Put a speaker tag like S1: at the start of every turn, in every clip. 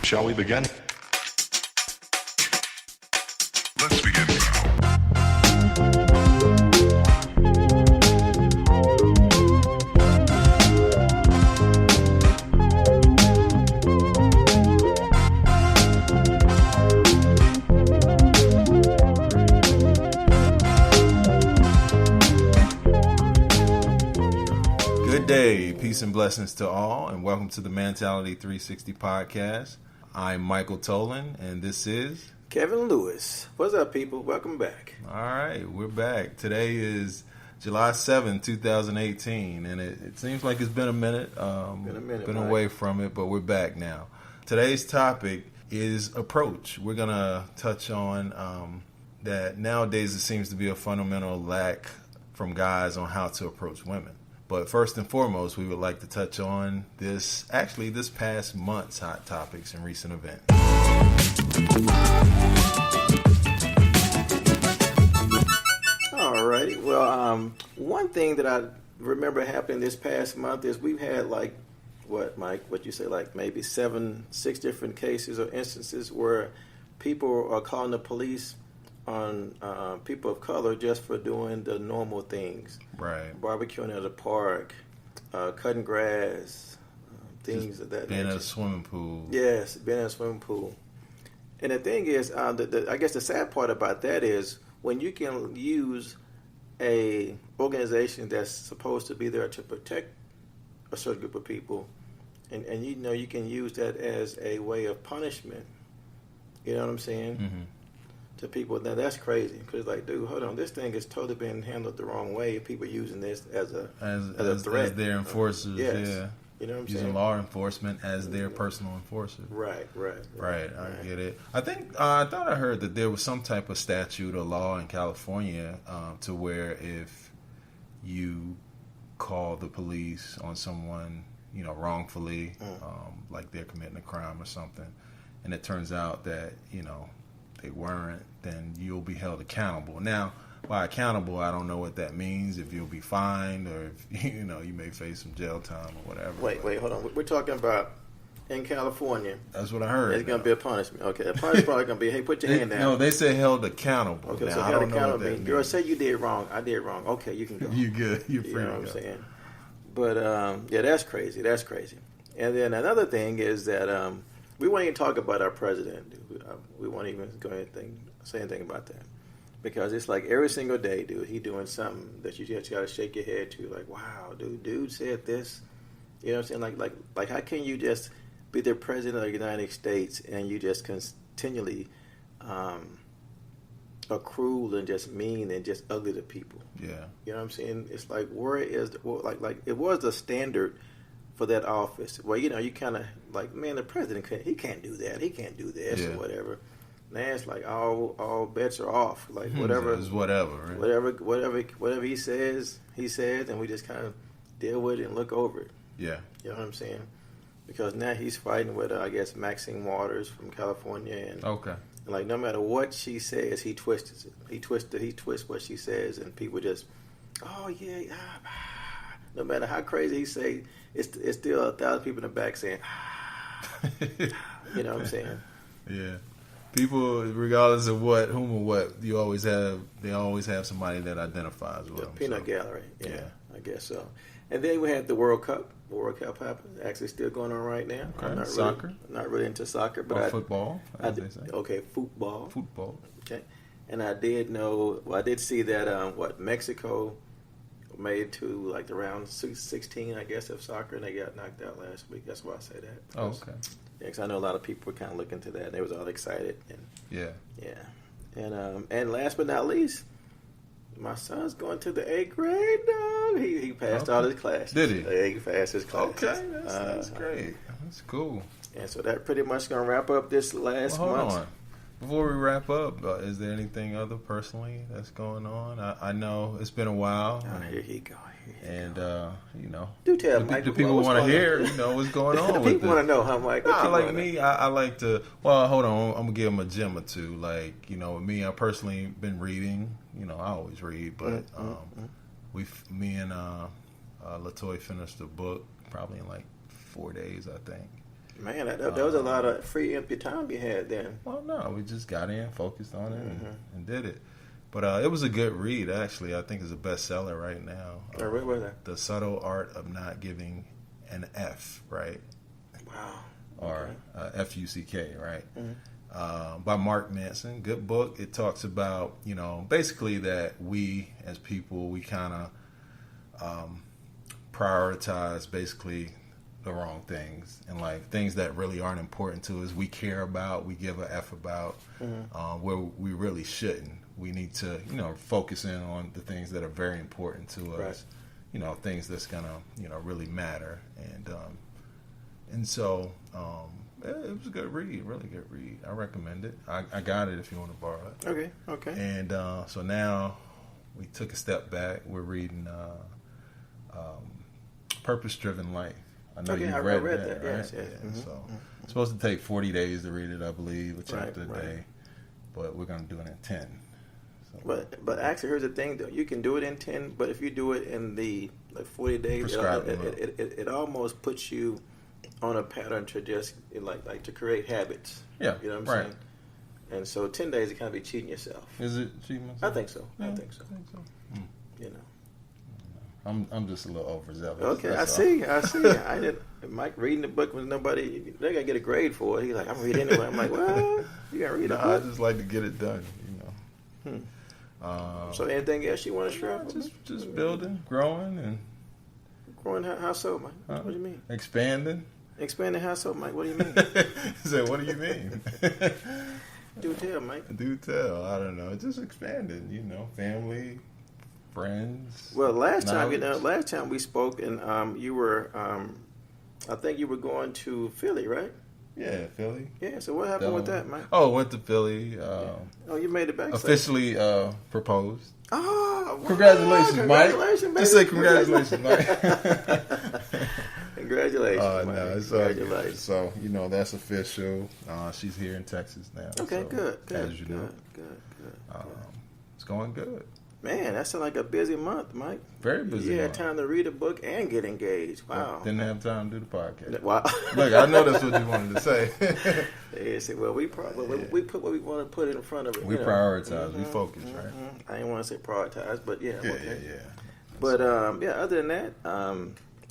S1: Shall we begin?
S2: Let's begin.
S3: Good day, peace and blessings to all, and welcome to the Mantality 360 podcast. I'm Michael Tolan, and this is
S4: Kevin Lewis. What's up, people? Welcome back.
S3: all right. We're back. Today is July 7th, 2018, and it seems like it's been a minute. Been
S4: Mike.
S3: away from it, but we're back now. Today's topic is approach. We're gonna touch on that nowadays it seems to be a fundamental lack from guys on how to approach women. But first and foremost, we would like to touch on this past month's hot topics and recent events.
S4: All right. Well, one thing that I remember happening this past month is we've had what you say, like maybe 6 different cases or instances where people are calling the police on people of color just for doing the normal things.
S3: Right.
S4: Barbecuing at a park, cutting grass, things of that
S3: Being
S4: nature.
S3: at a swimming pool.
S4: Yes, being in a swimming pool. And the thing is, I guess the sad part about that is when you can use a organization that's supposed to be there to protect a certain group of people, and you can use that as a way of punishment. You know what I'm saying?
S3: Mm-hmm.
S4: To people, now that's crazy because, like, dude, hold on, this thing is totally been handled the wrong way. People using this as a threat,
S3: as their enforcers.
S4: Yes.
S3: Yeah.
S4: You know what I'm
S3: Using
S4: saying?
S3: law enforcement as their personal enforcer.
S4: Right.
S3: I get it. I think I thought I heard that there was some type of statute or law in California to where if you call the police on someone, wrongfully, like they're committing a crime or something, and it turns out that they weren't, then you'll be held accountable. Now, by accountable, I don't know what that means. If you'll be fined, or if you may face some jail time or whatever.
S4: Wait, hold on. We're talking about in California.
S3: That's what I heard.
S4: It's going to be a punishment. Okay, the punishment probably going to be, hey, put your hand down.
S3: No, they say held accountable.
S4: Okay,
S3: now,
S4: so
S3: I
S4: held
S3: don't know what
S4: accountable.
S3: that
S4: means,
S3: means.
S4: girl, say you did wrong. I did wrong. Okay, you can go.
S3: You good. You're free
S4: You know
S3: to
S4: what
S3: go.
S4: I'm saying? But, yeah, that's crazy. That's crazy. And then another thing is that we won't even talk about our president. We won't even say anything about that. Because it's like every single day, dude, he doing something that you just got to shake your head to. Like, wow, dude said this. You know what I'm saying? Like how can you just be the president of the United States and you just continually are cruel and just mean and just ugly to people?
S3: Yeah.
S4: You know what I'm saying? It's like, where is like it was the standard for that office. Well, you kind of like, man, the president can't do that. He can't do this or whatever. Now it's like all bets are off. Like whatever,
S3: It's whatever, right?
S4: whatever he says, and we just kind of deal with it and look over it.
S3: Yeah.
S4: You know what I'm saying? Because now he's fighting with, I guess, Maxine Waters from California, and
S3: Okay.
S4: like no matter what she says, he twists it. He twists what she says, and people just, oh yeah, no matter how crazy he say, it's still 1,000 people in the back saying, you know what I'm saying?
S3: Yeah. People, regardless of whom or what, they always have somebody that identifies with
S4: The
S3: them.
S4: peanut gallery. Yeah, I guess so. And then we had the World Cup. The World Cup happened. Actually, still going on right now.
S3: Okay.
S4: I'm not
S3: Soccer?
S4: not really into soccer, but
S3: Or football, as they say.
S4: Okay, football.
S3: Football.
S4: Okay. And I did see that Mexico made it to like the round 16, I guess, of soccer, and they got knocked out last week. That's why I say that.
S3: Oh, okay.
S4: Yeah, because I know a lot of people were kind of looking to that, and they was all excited. And
S3: Yeah.
S4: and last but not least, my son's going to the 8th grade. Dog. He passed all his classes.
S3: Did he?
S4: Yeah, he passed his classes.
S3: Okay, that's great. That's cool.
S4: And so that pretty much going to wrap up this last
S3: Well, hold
S4: month.
S3: on. Before we wrap up, is there anything other personally that's going on? I know it's been a while.
S4: Oh, here he go.
S3: And,
S4: Do tell Mike.
S3: the people want to hear, what's going on
S4: The
S3: with
S4: people want to know, huh, Mike? What
S3: Nah,
S4: you
S3: like
S4: wanna
S3: me,
S4: know?
S3: I like to. Well, hold on. I'm gonna give them a gem or two. Like with me, I personally been reading. I always read, but me and Latoya finished the book probably in like 4 days, I think.
S4: Man, that was a lot of free empty time you had then.
S3: Well, no, we just got in, focused on it, and did it. But it was a good read, actually. I think it's a bestseller right now.
S4: What was that?
S3: The Subtle Art of Not Giving an F, right?
S4: Wow.
S3: Or F-U-C-K, right?
S4: Mm-hmm.
S3: By Mark Manson. Good book. It talks about, basically that we as people, we kind of prioritize basically the wrong things, and like things that really aren't important to us, we care about, we give a F about, where we really shouldn't. We need to, focus in on the things that are very important to us,
S4: right.
S3: Things that's gonna, really matter. And so it was a good read, really good read. I recommend it. I got it if you want to borrow it.
S4: Okay.
S3: And so now we took a step back. We're reading Purpose Driven Life. I know you read that, right?
S4: Yes.
S3: Yeah.
S4: Mm-hmm.
S3: So it's supposed to take 40 days to read it, I believe, a chapter
S4: Right.
S3: a day. But we're going to do it in 10. So,
S4: But actually, here's the thing, though. You can do it in 10, but if you do it in the 40 days, it almost puts you on a pattern to just, like to create habits.
S3: Yeah,
S4: You know what I'm saying? And so 10 days, it kind of be cheating yourself.
S3: Is it cheating
S4: I
S3: myself?
S4: think so.
S3: Yeah,
S4: I think so. You know.
S3: I'm just a little overzealous.
S4: Okay, I
S3: that's all.
S4: see. I did. Mike reading the book with nobody. They gotta get a grade for it. He's like, I'm reading anyway. I'm like, what? You gotta read a
S3: I
S4: book?
S3: just like to get it done,
S4: So anything else you want to share?
S3: Just building, growing, and
S4: Growing how so, Mike?
S3: Huh?
S4: What do you mean?
S3: expanding.
S4: Expanding how so, Mike? What do you mean?
S3: He said, what do you mean?
S4: Do tell, Mike.
S3: Do tell. I don't know. Just expanding, family, friends.
S4: Well, last
S3: knowledge.
S4: time we spoke, and you were, I think you were going to Philly, right?
S3: Yeah, Philly.
S4: Yeah. So what happened with that, Mike?
S3: Oh, went to Philly.
S4: Oh, you made it back.
S3: Officially proposed.
S4: Oh, wow.
S3: Congratulations, Mike.
S4: Congratulations, baby.
S3: Just say congratulations, Mike.
S4: Congratulations, Mike.
S3: No, it's
S4: Congratulations.
S3: So, that's official. She's here in Texas now.
S4: Okay,
S3: so,
S4: good.
S3: As you know.
S4: Good.
S3: It's going good.
S4: Man, that sounds like a busy month, Mike.
S3: Very busy.
S4: You had
S3: month.
S4: time to read a book and get engaged. Wow.
S3: Didn't have time to do the podcast.
S4: Wow.
S3: Look, I know that's what you wanted to say.
S4: They say, well, we put what we want to put in front of it.
S3: We prioritize. We focus, right?
S4: I didn't want to say prioritize, but yeah.
S3: Yeah,
S4: okay.
S3: yeah.
S4: But other than that,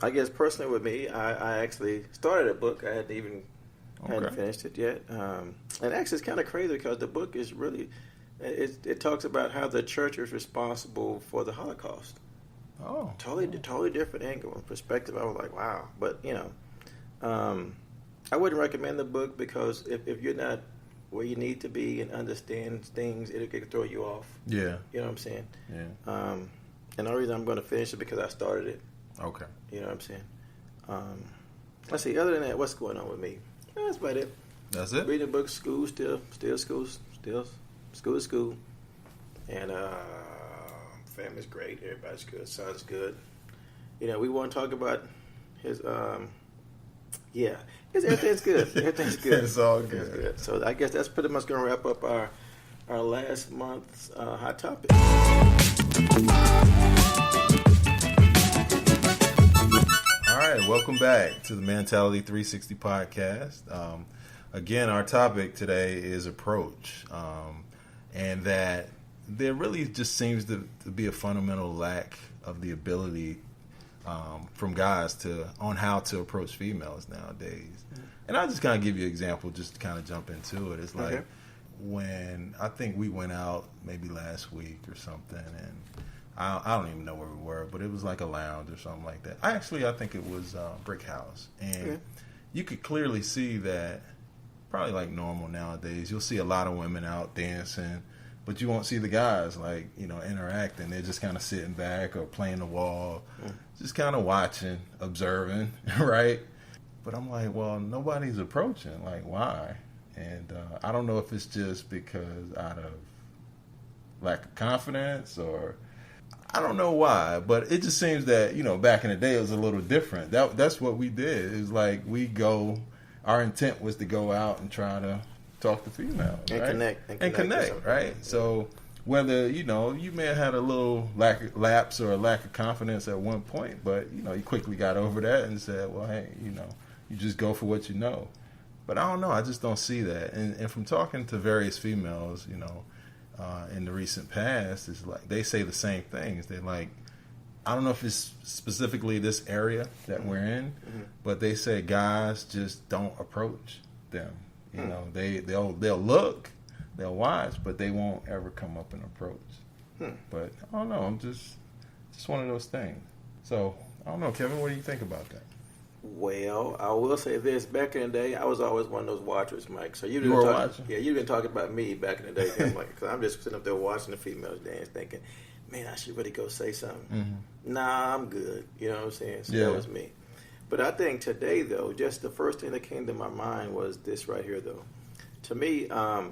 S4: I guess personally with me, I actually started a book. I hadn't finished it yet. And actually, it's kind of crazy because the book is really. It talks about how the church is responsible for the Holocaust.
S3: Oh,
S4: Totally different angle and perspective. I was like, wow. But I wouldn't recommend the book because if you're not where you need to be and understand things, it could throw you off.
S3: Yeah.
S4: You know what I'm saying?
S3: Yeah.
S4: And the reason I'm going to finish it because I started it.
S3: Okay.
S4: You know what I'm saying? Let's see. Other than that, what's going on with me? That's about it.
S3: That's it.
S4: Reading books, school, still school, and family's great. Everybody's good. Son's good. We want to talk about his. Everything's good. Everything's good.
S3: It's all good.
S4: So I guess that's pretty much going to wrap up our last month's hot topic.
S3: All right, welcome back to the Mantality 360 podcast. Again, our topic today is approach, and that there really just seems to be a fundamental lack of the ability from guys on how to approach females nowadays. And I'll just kind of give you an example, just to kind of jump into it. It's like when I think we went out maybe last week or something, and I don't even know where we were, but it was like a lounge or something like that. I think it was Brick House, and you could clearly see that. Probably like normal nowadays, you'll see a lot of women out dancing, but you won't see the guys interacting. They're just kind of sitting back or playing the wall, just kind of watching, observing, right? But I'm like, well, nobody's approaching. Like, why? And I don't know if it's just because out of lack of confidence or I don't know why, but it just seems that back in the day it was a little different. That's what we did. It's like we go. Our intent was to go out and try to talk to females,
S4: and
S3: right?
S4: connect,
S3: right? So whether you may have had a little lapse or a lack of confidence at one point, but you quickly got over that and said, well, hey, You just go for what you know. But I don't know. I just don't see that. And from talking to various females, in the recent past, it's like they say the same things. They're like, I don't know if it's specifically this area that we're in, but they say guys just don't approach them. They'll look, they'll watch, but they won't ever come up and approach. But I don't know. I'm just one of those things. So I don't know, Kevin. What do you think about that?
S4: Well, I will say this. Back in the day, I was always one of those watchers, Mike. So
S3: you were watching?
S4: Yeah, you've been talking about me back in the day, Mike. Because I'm just sitting up there watching the females dance, thinking, man, I should really go say something. Nah, I'm good. You know what I'm saying? So that was me. But I think today, though, just the first thing that came to my mind was this right here, though. To me, to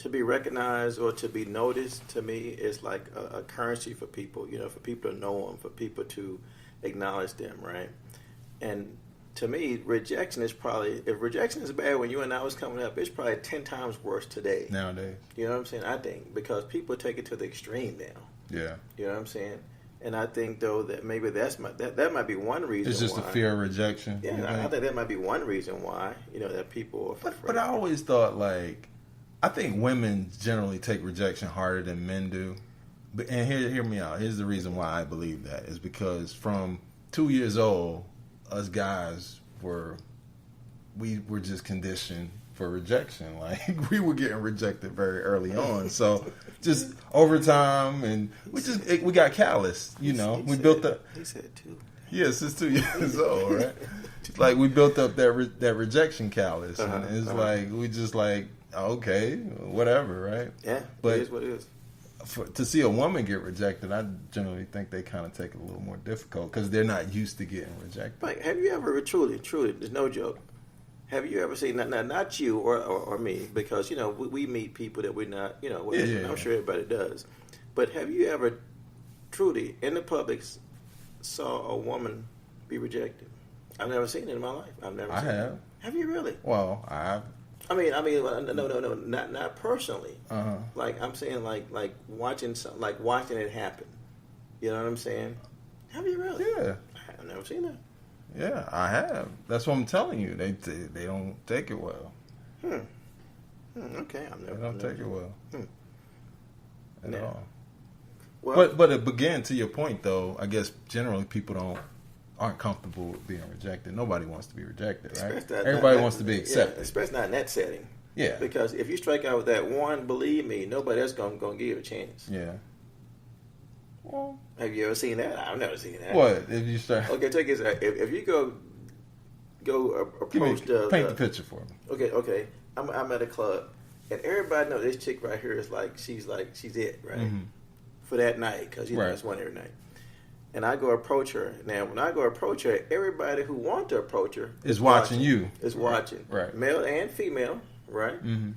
S4: be recognized or to be noticed, to me, is like a currency for people. For people to know them, for people to acknowledge them, right? And to me, rejection is probably, if rejection is bad when you and I was coming up, it's probably 10 times worse today.
S3: Nowadays.
S4: You know what I'm saying? I think, because people take it to the extreme now.
S3: Yeah.
S4: You know what I'm saying? And I think, though, that maybe that might be one reason
S3: it's just
S4: why.
S3: the fear of rejection.
S4: Yeah, I think that might be one reason why, that people are afraid.
S3: But I always thought, I think women generally take rejection harder than men do. And hear me out. Here's the reason why I believe that is because from 2 years old, us guys were just conditioned for rejection. Like, we were getting rejected very early on. So just over time, and we got callous. We built up.
S4: He said 2.
S3: Yes, it's 2 years old, right? Like, we built up that rejection callous, and it's like we just like, okay, whatever, right?
S4: Yeah,
S3: but
S4: it is what it is.
S3: To see a woman get rejected, I generally think they kind of take it a little more difficult because they're not used to getting rejected.
S4: Mike, have you ever truly, there's no joke, have you ever seen, not you or me, because, we meet people that we're not, I'm sure everybody does, but have you ever truly, in the public, saw a woman be rejected? I've never seen it in my life.
S3: I have.
S4: Have you really?
S3: Well, I have.
S4: I mean, no, not personally. Like, I'm saying, like watching watching it happen. You know what I'm saying? Have you really?
S3: Yeah.
S4: I've never seen that.
S3: Yeah, I have. That's what I'm telling you. They don't take it well.
S4: Okay,
S3: They don't take it well at all.
S4: Well,
S3: But again, to your point, though, I guess generally people aren't comfortable with being rejected. Nobody wants to be rejected, right? Everybody wants to be accepted.
S4: Yeah, especially not in that setting.
S3: Yeah.
S4: Because if you strike out with that one, believe me, nobody else gonna give you a chance.
S3: Yeah. Well,
S4: have you ever seen that? I've never seen that.
S3: What if you start?
S4: Okay, take it. If you go approach
S3: paint the picture for me.
S4: Okay. I'm at a club, and everybody knows this chick right here is she's it, right? For that night, because it's one every night. And I go approach her. Now, when I go approach her, everybody who wants to approach her
S3: is watching you.
S4: Is watching,
S3: right?
S4: Male and female, right? And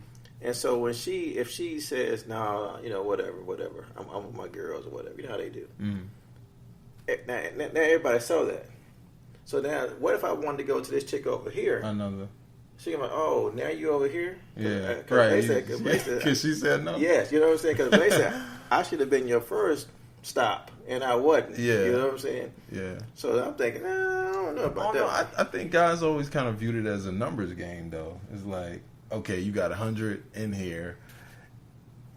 S4: so when if she says, "No, whatever, I'm with my girls or whatever," you know how they do. Now everybody saw that. So now, what if I wanted to go to this chick over here?
S3: Another.
S4: She can be like, "Oh, now you over here?"
S3: Yeah, right. Because she said no.
S4: Yes, you know what I'm saying? Because they said I should have been your first stop, and I wasn't.
S3: Yeah.
S4: You know what I'm saying?
S3: Yeah.
S4: So I'm thinking, I don't know about that.
S3: No, I think guys always kind of viewed it as a numbers game, though. It's like, okay, you got 100 in here.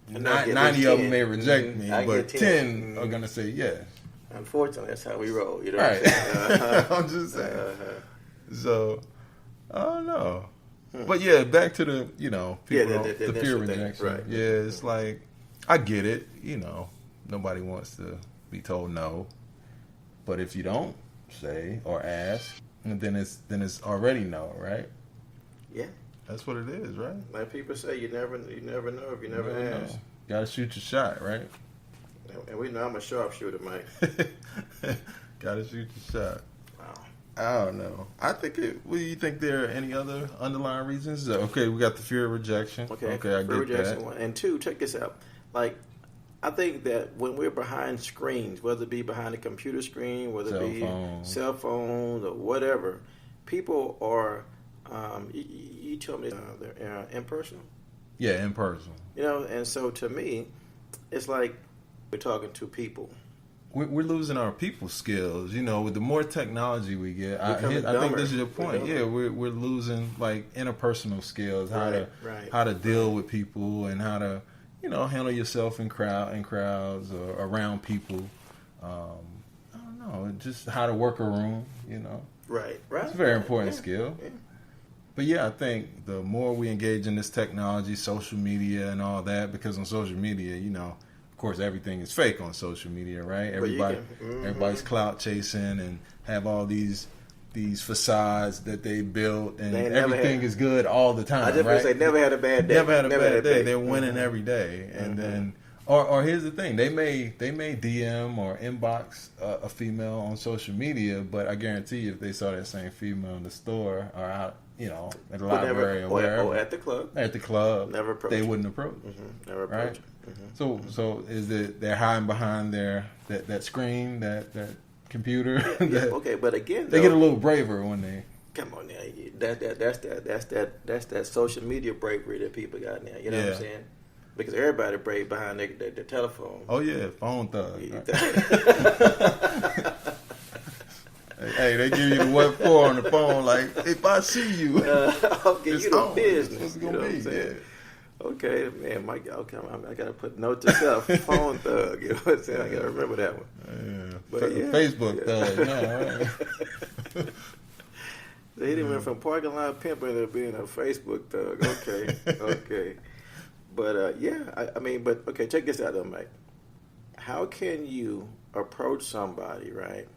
S3: 90 of them may reject me, but 10 are going to say yes.
S4: Unfortunately, that's how we roll. You know
S3: right.
S4: what I'm saying?
S3: I'm just saying. So, I don't know. But yeah, back to the, people, the fear of rejection.
S4: Right.
S3: Yeah, it's like, I get it, Nobody wants to be told no, but if you don't say or ask, then it's already no, right?
S4: Yeah,
S3: that's what it is, right?
S4: Like people say, you never know if you never ask.
S3: Know. Gotta shoot your shot, right?
S4: And we know I'm a sharpshooter, Mike.
S3: Gotta shoot your shot.
S4: Wow.
S3: I don't know. I think do you think there are any other underlying reasons? Okay, we got the fear of rejection. Okay, I get
S4: rejection,
S3: that.
S4: One. And two, check this out. Like, I think that when we're behind screens, whether it be behind a computer screen, whether it be cell phones or whatever, people are, you told me they're impersonal.
S3: Yeah, impersonal.
S4: And so to me, it's like we're talking to people.
S3: we're losing our people skills. You know, with the more technology we get, I think this is your point. Yeah, we're losing like interpersonal skills, how to deal with people and how to, you know, handle yourself in crowds or around people. I don't know, just how to work a room. You know,
S4: right.
S3: It's a very important skill. Yeah. But yeah, I think the more we engage in this technology, social media, and all that, because on social media, you know, of course, everything is fake on social media, right? Everybody's clout chasing and have all these facades that they built, and everything is good all the time.
S4: I just want to say, never had a bad day.
S3: Never had a bad day. They're winning every day, and then, or here's the thing: they may DM or inbox a female on social media, but I guarantee you, if they saw that same female in the store or out, you know, at the library or wherever,
S4: or at the club,
S3: never approach. They wouldn't approach.
S4: Never approach.
S3: Right? So is it they're hiding behind that screen, that computer?
S4: Okay, but again,
S3: they get a little braver when they
S4: come on now. That's that social media bravery that people got now. You know what I'm saying? Because everybody brave behind their telephone.
S3: Oh yeah, phone thug. Hey, they give you the what for on the phone. Like, if I see you,
S4: I'll give you the business.
S3: What's it gonna be? Yeah.
S4: Okay, man, Mike. Okay, I gotta put note to self. Phone thug. You know what I'm saying? I gotta remember that one.
S3: Yeah.
S4: But
S3: Facebook thug. No, right?
S4: They didn't went from parking lot pimping to being a Facebook thug. Okay. But I mean, okay, check this out though, Mike. How can you approach somebody, right?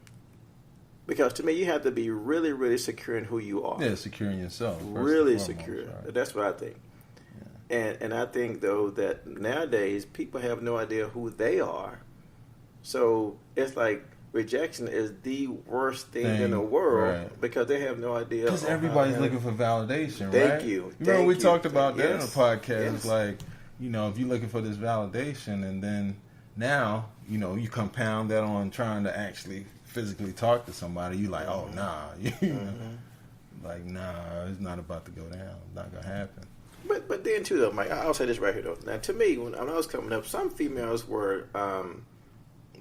S4: Because to me, you have to be really, really secure in who you are.
S3: Yeah, securing yourself.
S4: Really secure. Right. That's what I think. And I think, though, that nowadays people have no idea who they are. So it's like rejection is the worst thing in the world because they have no idea.
S3: Because everybody's looking for validation, right?
S4: Thank you.
S3: Remember we talked about that in the podcast. It's like, you know, if you're looking for this validation and then now, you know, you compound that on trying to actually physically talk to somebody, you like, oh, nah. Like, nah, it's not about to go down. It's not going to happen.
S4: But then too though, Mike, I'll say this right here though. Now to me, when I was coming up, some females were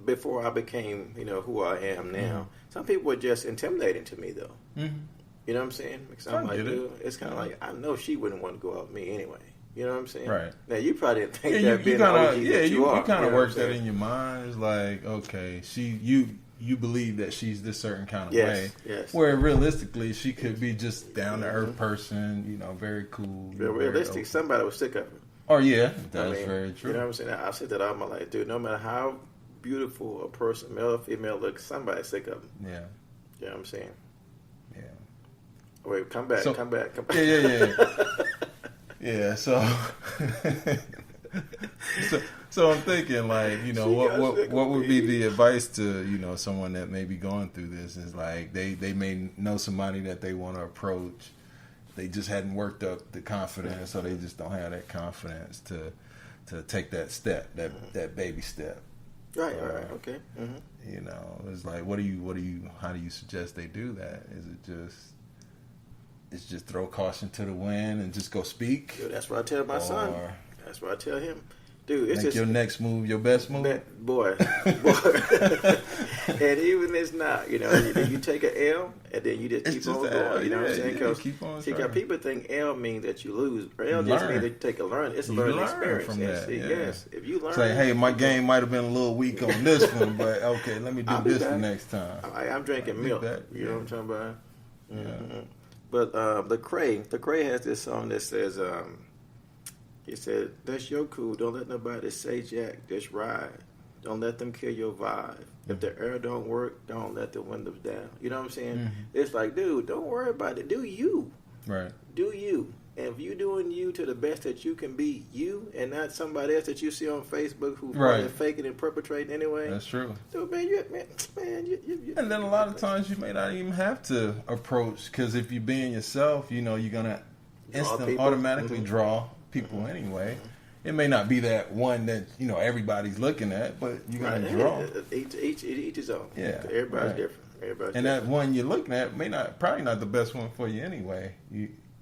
S4: before I became, you know, who I am now. Some people were just intimidating to me though. You know what I'm saying? Because I'm like, dude, it's kind of like I know she wouldn't want to go out with me anyway. You know what I'm saying?
S3: Right.
S4: Now you probably didn't think that being OG
S3: you kind of work that in your mind. It's like, okay, you believe that she's this certain kind of way.
S4: Yes.
S3: Where realistically, she could be just down to earth person, you know, very cool.
S4: Realistic, somebody was sick of her.
S3: Oh yeah, that's very true.
S4: You know what I'm saying? I've said that all my life, dude. No matter how beautiful a person, male or female, looks, somebody's sick of them.
S3: Yeah.
S4: You know what I'm saying?
S3: Yeah.
S4: Wait, come back.
S3: Yeah. Yeah. So I'm thinking, like, you know, what would be the advice to, you know, someone that may be going through this? Is like they may know somebody that they want to approach. They just hadn't worked up the confidence, so they just don't have that confidence to take that step, that baby step.
S4: Right. Okay.
S3: You know, it's like, how do you suggest they do that? Is it just throw caution to the wind and just go speak?
S4: Dude, that's what I tell my son. That's what I tell him. Dude, it's just
S3: your next move, your best move,
S4: boy. And even it's not, you know, you take an L and then you just keep on going. You know what I'm saying? Because people think L means that you lose. L just means that you take a learn. It's a learning experience.
S3: From that.
S4: Yes, if you learn,
S3: say, hey, my game might have been a little weak on this one, but okay, let me do this the next time.
S4: I'm drinking milk. You know what I'm talking about? Yeah. But the Cray has this song that says. He said, that's your cool. Don't let nobody say jack. Just ride. Don't let them kill your vibe. If the air don't work, don't let the windows down. You know what I'm saying? It's like, dude, don't worry about it. Do you.
S3: Right.
S4: Do you. And if you're doing you to the best that you can be you and not somebody else that you see on Facebook who's probably faking and perpetrating anyway.
S3: That's true.
S4: Dude, man, you
S3: and then a lot of times you may not even have to approach, because if you're being yourself, you know, you're going to automatically draw people anyway. It may not be that one that, you know, everybody's looking at, but you're going to draw.
S4: Each his own.
S3: Yeah.
S4: Everybody's different.
S3: That one you're looking at probably not the best one for you anyway.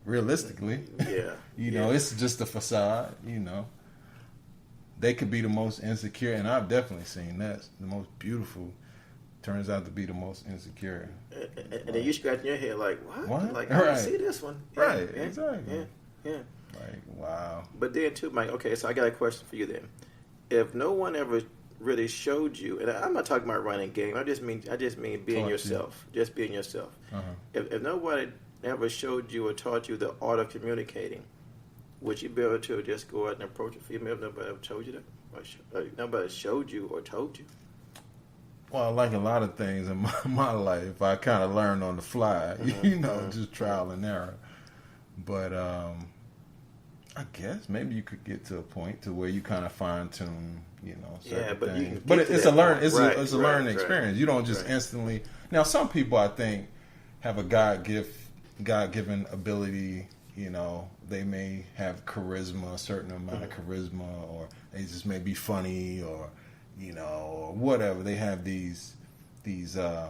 S3: Realistically.
S4: Yeah.
S3: You know, it's just a facade, you know. they could be the most insecure, and I've definitely seen that. The most beautiful turns out to be the most insecure.
S4: And then you scratching your head like, what? Like, I
S3: Right.
S4: don't see this one. Yeah,
S3: Right,
S4: yeah,
S3: exactly.
S4: Yeah.
S3: Like, wow.
S4: But then too, Mike, okay, so I got a question for you then. If no one ever really showed you, and I'm not talking about running game, I just mean being
S3: Taught
S4: yourself. Just being yourself.
S3: Uh-huh.
S4: If nobody ever showed you or taught you the art of communicating, would you be able to just go out and approach a female if nobody ever told you that? Or nobody showed you or told you?
S3: Well, like a lot of things in my life, I kind of learned on the fly, just trial and error. But I guess maybe you could get to a point to where you kind of fine tune, certain
S4: but you
S3: things.
S4: can
S3: But
S4: get to
S3: it's
S4: that
S3: a learn.
S4: point.
S3: It's a learning experience. You don't just instantly. Now, some people I think have a God-given ability. They may have charisma, a certain amount of charisma, or they just may be funny, or or whatever. They have these what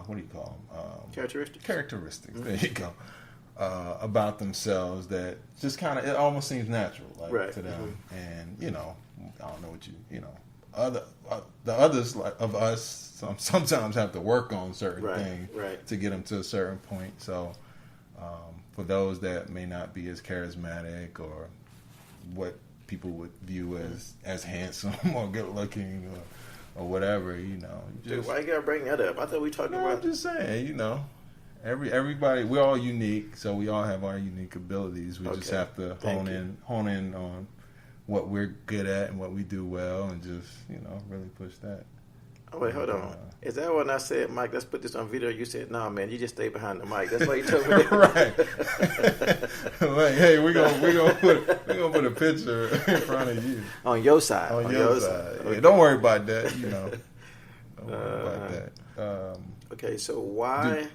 S3: do you call them? Characteristics. There you go. About themselves that just kind of, it almost seems natural, to them. And I don't know what the others of us sometimes have to work on certain things to get them to a certain point. So for those that may not be as charismatic or what people would view as handsome or good looking or whatever,
S4: Dude, why you gotta bring that up? I thought we talking about.
S3: I'm just saying, everybody, we're all unique, so we all have our unique abilities. We just have to hone in on what we're good at and what we do well, and just really push that.
S4: Oh wait, hold on. Is that when I said, Mike, let's put this on video? You said, no, man, you just stay behind the mic. That's why you told me that.
S3: Right. Like, hey, we're gonna put a picture in front of you
S4: on your side.
S3: On your side. Okay. Yeah, don't worry about that. Don't worry about that.
S4: Okay, so why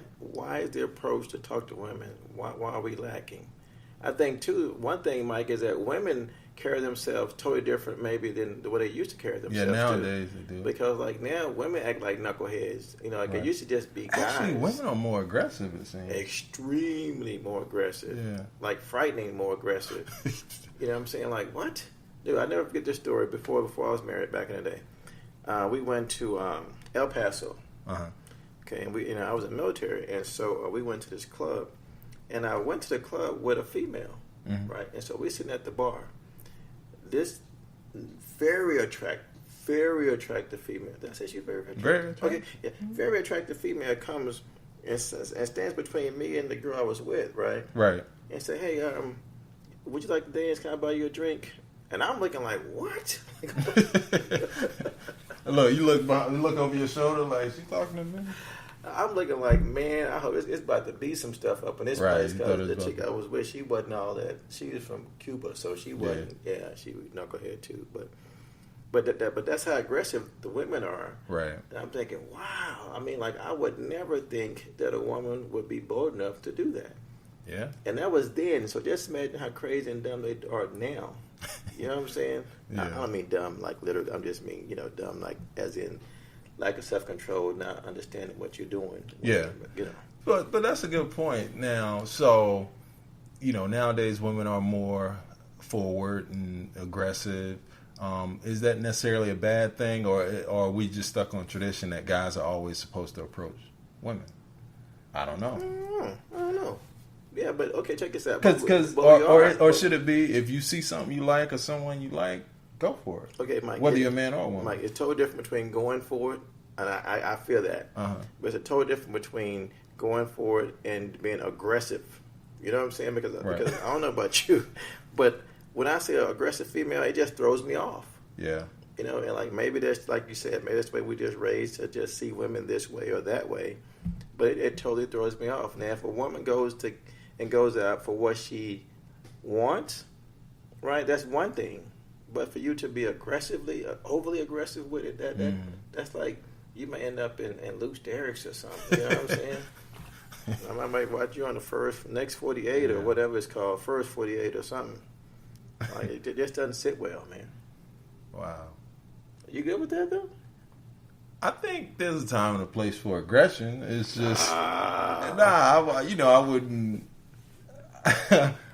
S4: is the approach to talk to women? Why are we lacking? I think too. One thing, Mike, is that women carry themselves totally different, maybe than the way they used to carry themselves.
S3: Yeah, nowadays they do.
S4: Because now women act like knuckleheads. It used to just be guys.
S3: Actually, women are more aggressive. It seems
S4: extremely more aggressive.
S3: Yeah,
S4: like frightening more aggressive. You know what I'm saying? Like what? Dude, I never forget this story. Before I was married back in the day, we went to El Paso.
S3: Uh-huh.
S4: Okay, and I was in the military, and so we went to this club, and I went to the club with a female, right? And so we sitting at the bar. This very attractive female. Did I say she's very attractive?
S3: Very attractive.
S4: Okay, yeah, very attractive female comes and stands between me and the girl I was with, right?
S3: Right.
S4: And say, hey, would you like to dance? Can I buy you a drink? And I'm looking like, what?
S3: Look, you look over your shoulder like, she talking to me?
S4: I'm looking like, man, I hope it's about to be some stuff up in this place, because the chick I was with, she wasn't all that. She was from Cuba, so she wasn't. Yeah, she was knucklehead too. But that's how aggressive the women are.
S3: Right.
S4: And I'm thinking, wow. I mean, like, I would never think that a woman would be bold enough to do that.
S3: Yeah.
S4: And that was then. So just imagine how crazy and dumb they are now. You know what I'm saying?
S3: Yeah.
S4: I don't mean dumb like literally. I just mean dumb like as in lack of self-control, not understanding what you're doing.
S3: Yeah. But that's a good point. Now, so nowadays women are more forward and aggressive. Is that necessarily a bad thing, or are we just stuck on tradition that guys are always supposed to approach women? I don't know.
S4: I don't know. Yeah, but okay, check this out.
S3: Or should it be, if you see something you like or someone you like, go for it.
S4: Okay, Mike.
S3: Whether you're a man or a woman.
S4: Mike, it's totally different between going for it, and I feel that.
S3: Uh-huh.
S4: But it's a totally different between going for it and being aggressive. You know what I'm saying? Because I don't know about you, but when I see an aggressive female, it just throws me off.
S3: Yeah.
S4: And like maybe that's, like you said, maybe that's the way we just raised to just see women this way or that way. But it totally throws me off. Now, if a woman goes out for what she wants, right, that's one thing. But for you to be overly aggressive with it, that's like you may end up in Luke Derrick's or something. You know what I'm saying? I might watch you on the next 48 or whatever it's called, first 48 or something. Like, it just doesn't sit well, man.
S3: Wow.
S4: You good with that though?
S3: I think there's a time and a place for aggression. It's just I wouldn't.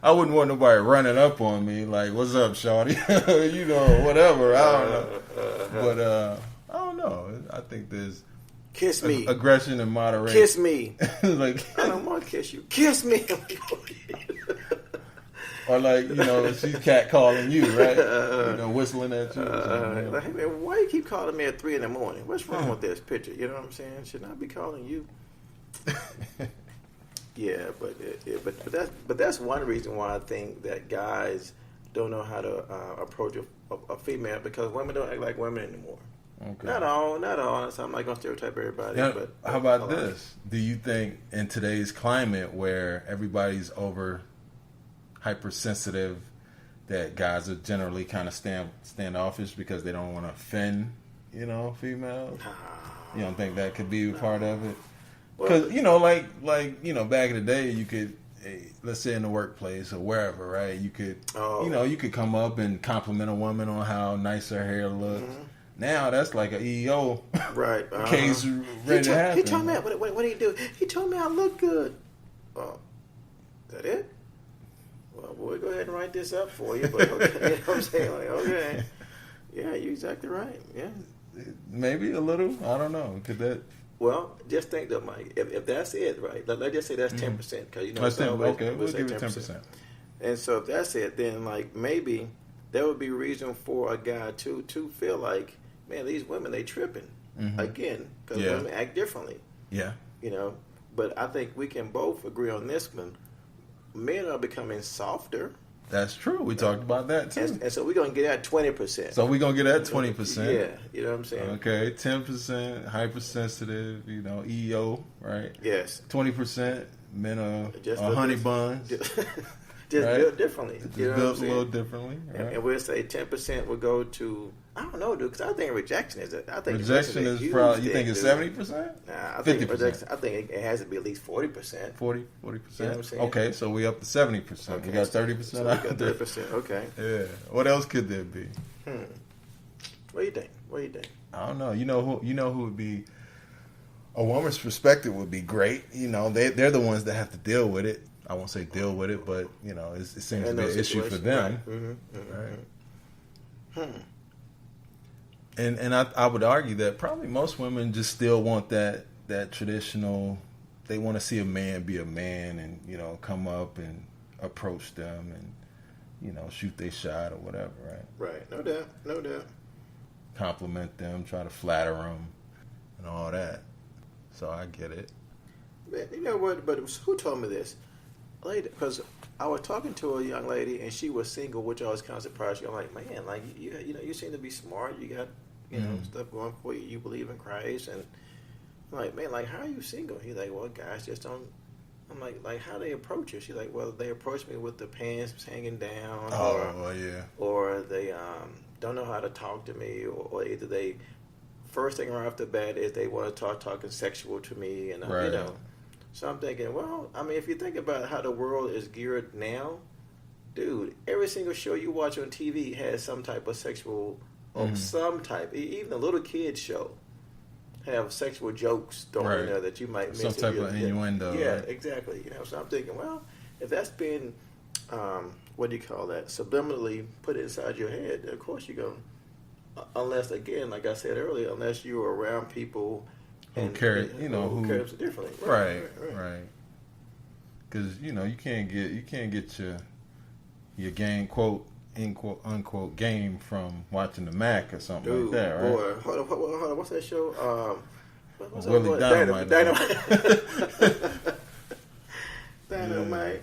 S3: I wouldn't want nobody running up on me like, "What's up, shawty?" You know, whatever. I don't know, but I don't know. I think there's
S4: kiss me,
S3: aggression and moderation.
S4: Kiss me.
S3: Like,
S4: I don't want to kiss you. Kiss me.
S3: or like, you know, she's cat calling you, right? You know, whistling at you.
S4: Like, hey man, why you keep calling me at 3 a.m? What's wrong with this picture? You know what I'm saying? Should I be calling you? Yeah, but that's one reason why I think that guys don't know how to approach a female, because women don't act like women anymore.
S3: Okay.
S4: Not all. So I'm not gonna stereotype everybody.
S3: Now,
S4: but
S3: how about this? Do you think in today's climate where everybody's over hypersensitive, that guys are generally kind of standoffish because they don't want to offend, you know, females? You don't think that could be a part of it? Because, you know, like you know, back in the day, you could, let's say in the workplace or wherever, right? You could, you know, you could come up and compliment a woman on how nice her hair looks. Mm-hmm. Now that's like an EO
S4: right
S3: case ready to happen.
S4: He told me, what did he do? He told me I look good. Oh, is that it? Well, we'll go ahead and write this up for you. But okay, you know what I'm saying? Like, okay, yeah, you're exactly right. Yeah,
S3: maybe a little. I don't know. Could that?
S4: Well, just think though, Mike. If that's it, right? Let's just say that's 10%, because you know.
S3: Okay, we'll give it 10%.
S4: And so if that's it, then like maybe there would be reason for a guy to feel like, man, these women, they tripping again, because women act differently. Yeah, you know. But I think we can both agree on this one. Men are becoming softer.
S3: That's true. We talked about that too.
S4: And so we're going to get at 20%.
S3: So we're going to get at 20%.
S4: Yeah, you know what I'm saying?
S3: Okay, 10% hypersensitive, you know, EO, right?
S4: Yes.
S3: 20% men are honey buns.
S4: Just
S3: right?
S4: built differently.
S3: Just
S4: you know
S3: built a little differently. Right?
S4: And we'll say 10% will go to, I don't know, dude, because I think rejection is
S3: rejection is probably, you think it's 70%?
S4: Nah, I think 50%. I think it has to be at least 40%. 40%?
S3: You know what I'm saying? Okay, so we up to 70%.
S4: Okay.
S3: We got 30%.
S4: So we got 30%, okay.
S3: Yeah. What else could there be?
S4: What do you think?
S3: I don't know. You know who would be, a woman's perspective would be great. You know, they're the ones that have to deal with it. I won't say deal with it, but, you know, it seems to be an issue for them. Right. And I would argue that probably most women just still want that traditional, they want to see a man be a man and, you know, come up and approach them and, you know, shoot their shot or whatever, right?
S4: Right, no doubt.
S3: Compliment them, try to flatter them and all that. So I get it.
S4: Man, you know what, but who told me this? Lady, because I was talking to a young lady and she was single, which I was kind of surprised. I'm like, man, like you know, you seem to be smart. You got know stuff going for you. You believe in Christ, and I'm like, man, like how are you single? He's like, well, guys just don't. I'm like how they approach you? She's like, well, they approach me with the pants hanging down, or they don't know how to talk to me, or either they first thing right off the bat is they want to talking sexual to me, and you know. So I'm thinking, well, I mean, if you think about how the world is geared now, dude, every single show you watch on TV has some type of sexual, of some type. Even a little kid show have sexual jokes thrown in there that you might miss.
S3: Some type of innuendo.
S4: Yeah,
S3: right?
S4: Exactly. You know, so I'm thinking, well, if that's been, what do you call that, subliminally put inside your head, of course you're going to, unless, again, like I said earlier, unless you're around people who
S3: carry, you know,
S4: who cares differently,
S3: right? Because you know you can't get your game quote unquote game from watching the Mac or something like that, right?
S4: Boy, hold on, what's that show?
S3: Willie Dynamite.
S4: Dynamite,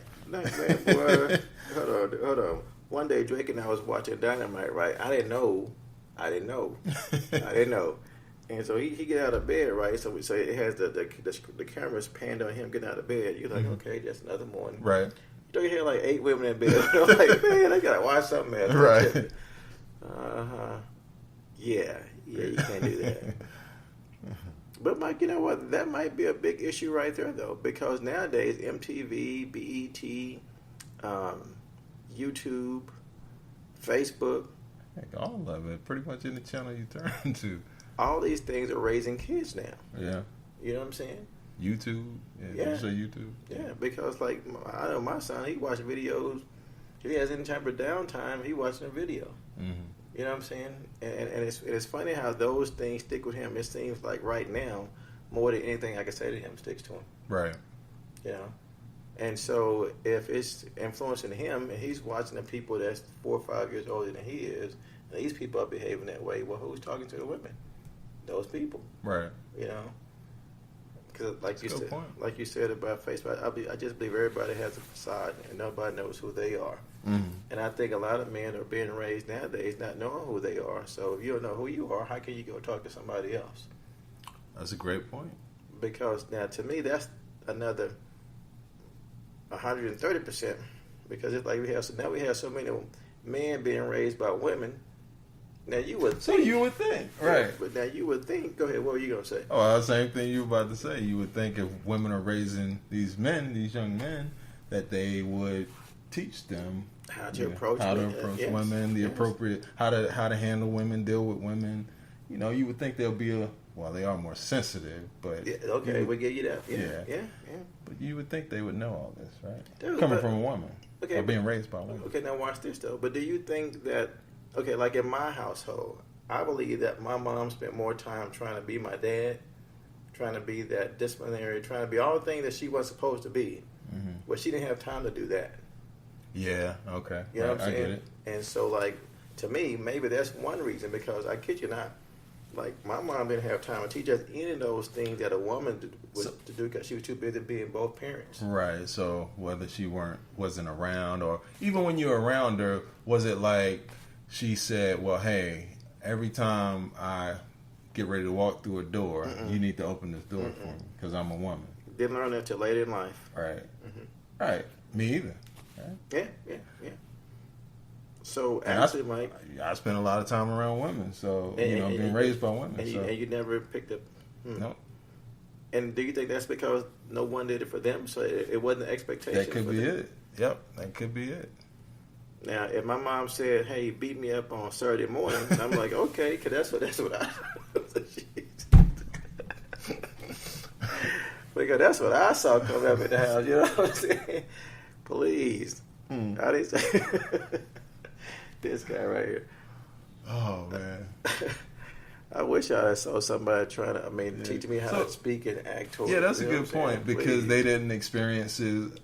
S4: boy. Hold on. One day Drake and I was watching Dynamite, right? I didn't know. And so he get out of bed, right? So it has the camera's panned on him getting out of bed. You're like, okay, just another morning.
S3: Right.
S4: You know, you hear like 8 women in bed. I'm like, man, I gotta watch something else.
S3: Right.
S4: Yeah, you can't do that. But Mike, you know what? That might be a big issue right there, though, because nowadays MTV, BET, YouTube, Facebook,
S3: all of it, pretty much any channel you turn to.
S4: All these things are raising kids now.
S3: Yeah.
S4: You know what I'm saying?
S3: YouTube? Yeah. Did you say YouTube?
S4: Yeah, because like I know my son, he watch videos. If he has any type of downtime, he watching a video.
S3: Mm-hmm.
S4: You know what I'm saying? And it's funny how those things stick with him. It seems like right now, more than anything I can say to him sticks to him.
S3: Right.
S4: You know? And so if it's influencing him and he's watching the people that's 4 or 5 years older than he is, and these people are behaving that way, well, who's talking to the women? Those people.
S3: Right.
S4: You know? Because like you
S3: said,
S4: said about Facebook, I just believe everybody has a facade and nobody knows who they are.
S3: Mm-hmm.
S4: And I think a lot of men are being raised nowadays not knowing who they are. So if you don't know who you are, how can you go talk to somebody else?
S3: That's a great point.
S4: Because now, to me, that's another 130%. Because it's like we have so many men being raised by women. Now you would think.
S3: So you would think, right?
S4: But now you would think. Go ahead. What were you gonna say?
S3: Oh, the same thing you were about to say. You would think if women are raising these men, these young men, that they would teach them
S4: how to approach
S3: women, the appropriate how to handle women, deal with women. You know, you would think they'll be they are more sensitive, but
S4: okay, we'll give you that. Yeah.
S3: But you would think they would know all this, right?
S4: Dude,
S3: coming from a woman,
S4: okay,
S3: or being raised by a woman.
S4: Okay, now watch this though. But do you think that like in my household, I believe that my mom spent more time trying to be my dad, trying to be that disciplinary, trying to be all the things that she wasn't supposed to be, but she didn't have time to do that.
S3: Yeah, okay.
S4: You know what I'm saying?
S3: I get it.
S4: And so, like, to me, maybe that's one reason, because I kid you not, like, my mom didn't have time to teach us any of those things that a woman to do because she was too busy being both parents.
S3: Right. So whether she wasn't around, or even when you were around her, was it like she said, well, hey, every time I get ready to walk through a door, you need to open this door for me because I'm a woman?
S4: Didn't learn that till later in life.
S3: Right. Right. Me either. Right?
S4: Yeah. So actually,
S3: Mike, I spent a lot of time around women, so being raised by women.
S4: And you never picked up.
S3: No.
S4: And do you think that's because no one did it for them, so it wasn't an expectation?
S3: That could be it. Yep, that could be it.
S4: Now, if my mom said, "Hey, beat me up on Saturday morning," I'm like, "Okay," because that's what I. Because that's what I saw come up in the house. You know what I'm saying? Please. How they say this guy right here.
S3: Oh man.
S4: I wish I saw somebody trying to teach me how to speak and act towards.
S3: Yeah, that's a good point, because they didn't experience it.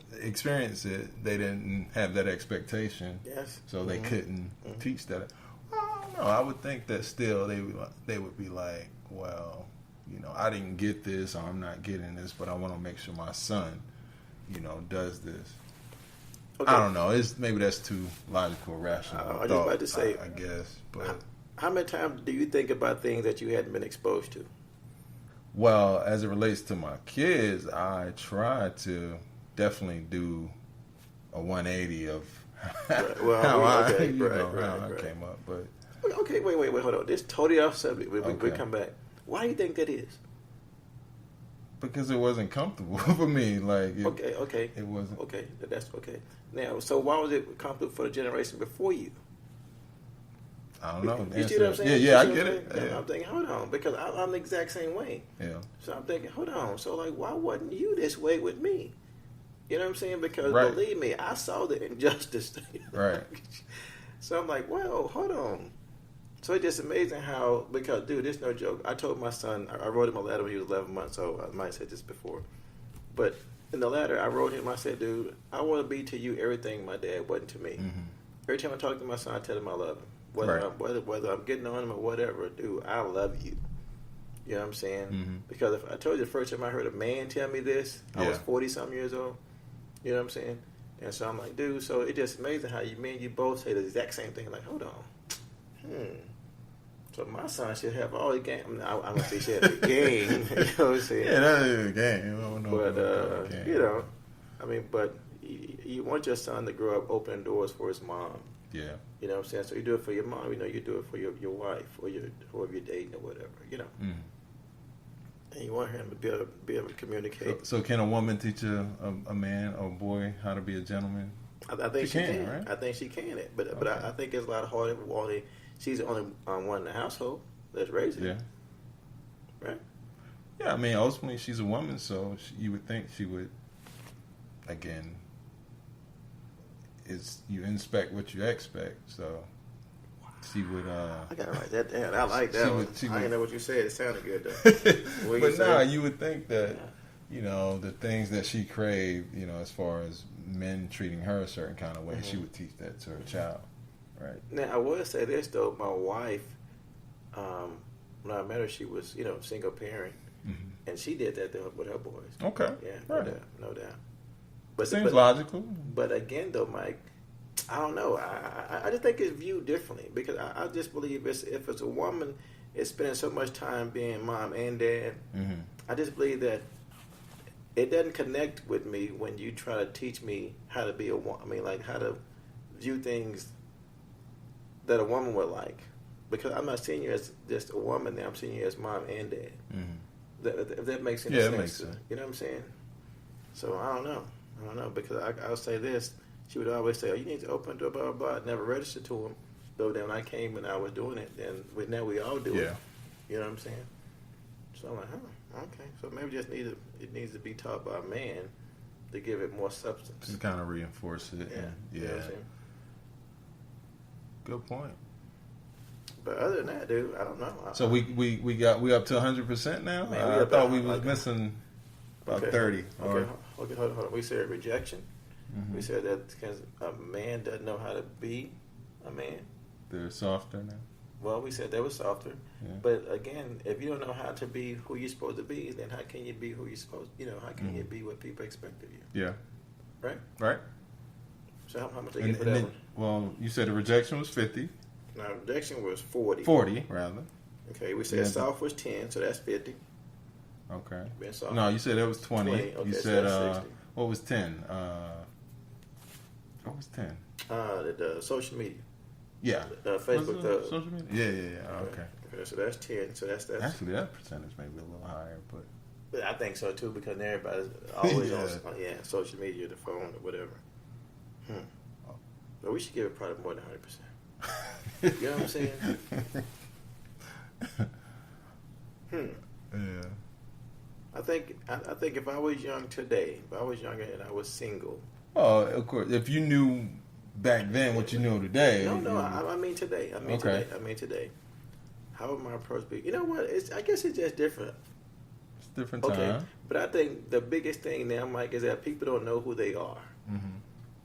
S3: They didn't have that expectation.
S4: Yes.
S3: So they couldn't teach that. I don't know. I would think that still they would be like, well, I didn't get this, or I'm not getting this, but I want to make sure my son, does this. Okay. I don't know. Maybe that's too logical, rational.
S4: I was about to say,
S3: I guess. But
S4: how many times do you think about things that you hadn't been exposed to?
S3: Well, as it relates to my kids, I try to definitely do a 180 of how I came up. But
S4: okay, wait, hold on. This totally off subject. We come back. Why do you think that is?
S3: Because it wasn't comfortable for me.
S4: Okay.
S3: It wasn't.
S4: Okay, that's okay. Now, so why was it comfortable for the generation before you?
S3: I don't know.
S4: You see what I'm saying?
S3: Yeah, I get it. Yeah.
S4: I'm thinking, hold on, because I'm the exact same way.
S3: Yeah.
S4: So I'm thinking, hold on. So, why wasn't you this way with me? You know what I'm saying? Because believe me, I saw the injustice.
S3: Right.
S4: So I'm like, well, hold on. So it's just amazing how, because, dude, it's no joke. I told my son, I wrote him a letter when he was 11 months old. I might have said this before. But in the letter, I wrote him, I said, dude, I want to be to you everything my dad wasn't to me. Every time I talk to my son, I tell him I love him. Whether I'm getting on him or whatever, dude, I love you. You know what I'm saying? Because if I told you the first time I heard a man tell me this, I was 40-something years old. You know what I'm saying? And so I'm like, dude, so it's just amazing how you both say the exact same thing. Like, hold on. So my son should have all the game. I'm going to say she had the game. You know what I'm saying?
S3: Yeah, that is a game. I don't know.
S4: But, but you want your son to grow up opening doors for his mom.
S3: Yeah.
S4: You know what I'm saying? So you do it for your mom. You do it for your wife or whoever you're dating or whatever, And you want him to be able to communicate.
S3: So can a woman teach a man or a boy how to be a gentleman?
S4: I think she can.
S3: Right?
S4: I think she can. But I think it's a lot harder for she's the only one in the household that's raising.
S3: Yeah.
S4: Right?
S3: Yeah, I mean, ultimately she's a woman, so you would think she would. Again, you inspect what you expect, so she would.
S4: I gotta write that down. I like that one. I didn't know what you said. It sounded good though.
S3: But no, you would think that the things that she craved, as far as men treating her a certain kind of way, she would teach that to her child, right?
S4: Now I will say this though, my wife, when I met her, she was single parent, and she did that with her boys.
S3: Okay,
S4: yeah,
S3: right.
S4: No doubt. But
S3: seems logical.
S4: But again, though, Mike, I don't know. I just think it's viewed differently because I just believe if it's a woman is spending so much time being mom and dad, I just believe that it doesn't connect with me when you try to teach me how to be a woman. I mean, like how to view things that a woman would like. Because I'm not seeing you as just a woman now. I'm seeing you as mom and dad. If that makes any sense.
S3: Yeah, it makes sense.
S4: You know what I'm saying? So I don't know. Because I'll say this. She would always say, "Oh, you need to open the door, blah, blah, blah." It never registered to him. Though then when I came and I was doing it, then now we all do it. You know what I'm saying? So I'm like, okay. So maybe it needs to be taught by a man to give it more substance.
S3: Just kind of reinforce it.
S4: Yeah.
S3: Yeah.
S4: You know what I'm saying?
S3: Good point.
S4: But other than that, dude, I don't know.
S3: So we up to 100% now.
S4: Man,
S3: I thought we was missing about 30.
S4: Okay, hold on. We said rejection. We said that because a man doesn't know how to be a man.
S3: They're softer now.
S4: Well, we said they were softer.
S3: Yeah.
S4: But again, if you don't know how to be who you're supposed to be, then how can you be who you're supposed? How can you be what people expect of you?
S3: Yeah.
S4: Right. So how much they get for that one?
S3: Well, you said the rejection was 50.
S4: Now rejection was 40.
S3: 40 rather.
S4: Okay, we said soft was 10, so that's 50.
S3: Okay.
S4: Being soft.
S3: No, you said it was 20.
S4: Okay,
S3: You
S4: so
S3: said
S4: that's 60.
S3: what was 10? What was 10?
S4: The social media.
S3: Yeah.
S4: The Facebook.
S3: Social media? Yeah. Okay.
S4: So that's 10. So that's
S3: Actually, that percentage may be a little higher, but
S4: I think so too because everybody's always on social media, the phone, or whatever. But we should give it probably more than 100%. You know what I'm saying?
S3: Yeah.
S4: I think if I was young today, if I was younger and I was single.
S3: Oh, of course. If you knew back then what you know today.
S4: No. I mean today. I mean today. How would my approach be? You know what? I guess it's just different.
S3: It's different time.
S4: Okay, but I think the biggest thing now, Mike, is that people don't know who they are,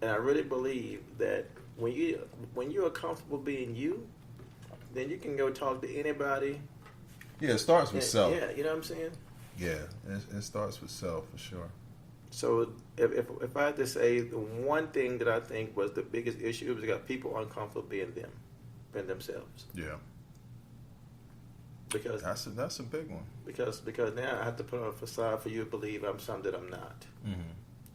S4: and I really believe that when you are comfortable being you, then you can go talk to anybody.
S3: Yeah, it starts with self.
S4: Yeah, you know what I'm saying?
S3: Yeah, it starts with self for sure.
S4: So if I had to say the one thing that I think was the biggest issue, it was got people uncomfortable being themselves.
S3: Yeah.
S4: Because
S3: that's a big one.
S4: Because now I have to put on a facade for you to believe I'm something that I'm not.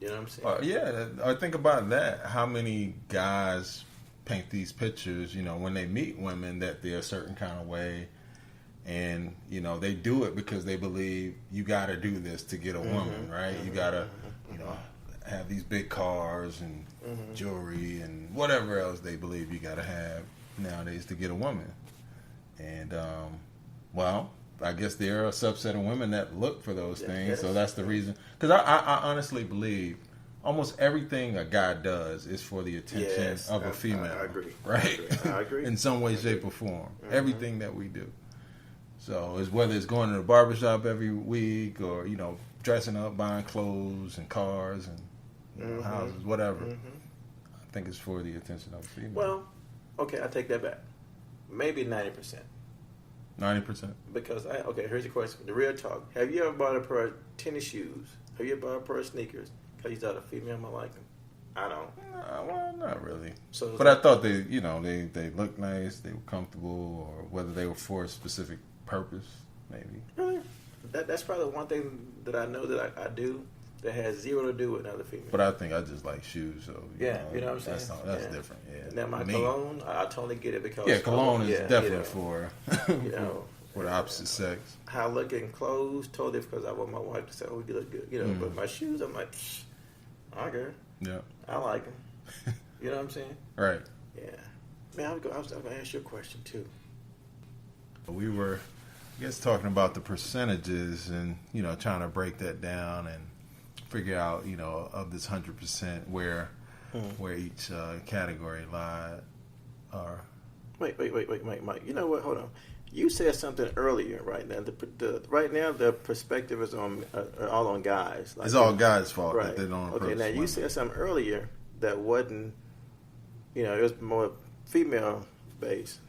S4: You know what I'm saying?
S3: Yeah, I think about that. How many guys paint these pictures, when they meet women that they're a certain kind of way, and they do it because they believe you got to do this to get a woman, right? You got to, have these big cars and jewelry and whatever else they believe you got to have nowadays to get a woman. And well, I guess there are a subset of women that look for those things,
S4: yes.
S3: So that's the reason. Because I honestly believe almost everything a guy does is for the attention of a female.
S4: I agree.
S3: Right?
S4: I agree.
S3: In some way, shape, or form. Everything that we do. So it's whether it's going to the barbershop every week or, dressing up, buying clothes and cars and houses, whatever. I think it's for the attention of a female.
S4: Well, okay, I take that back. Maybe 90%.
S3: 90%?
S4: Because, here's the question. The real talk. Have you ever bought a pair of tennis shoes? Have you ever bought a pair of sneakers because you thought a female might like them? I don't.
S3: Well, not really.
S4: So
S3: but I thought they looked nice, they were comfortable, or whether they were for a specific purpose, maybe.
S4: Really? That's probably one thing that I know that I do that has zero to do with another female.
S3: But I think I just like shoes, so
S4: you know what I'm saying?
S3: That's different. Yeah.
S4: Now my cologne, I totally get it because
S3: cologne is definitely for for the opposite sex.
S4: How I look in clothes, totally because I want my wife to say, "Oh, you look good," But my shoes, I'm like, I don't care.
S3: Yeah,
S4: I like them. You know what I'm saying?
S3: Right.
S4: Yeah. Man, I was going to ask you a question too.
S3: We were I guess talking about the percentages and, trying to break that down and figure out, of this 100% where each category lied. Or
S4: Wait, Mike. You know what? Hold on. You said something earlier, right now. Right now, the perspective is all on guys.
S3: It's all guys' fault
S4: right.
S3: that they don't approach
S4: Okay, now
S3: women.
S4: you said something earlier that wasn't, it was more female based.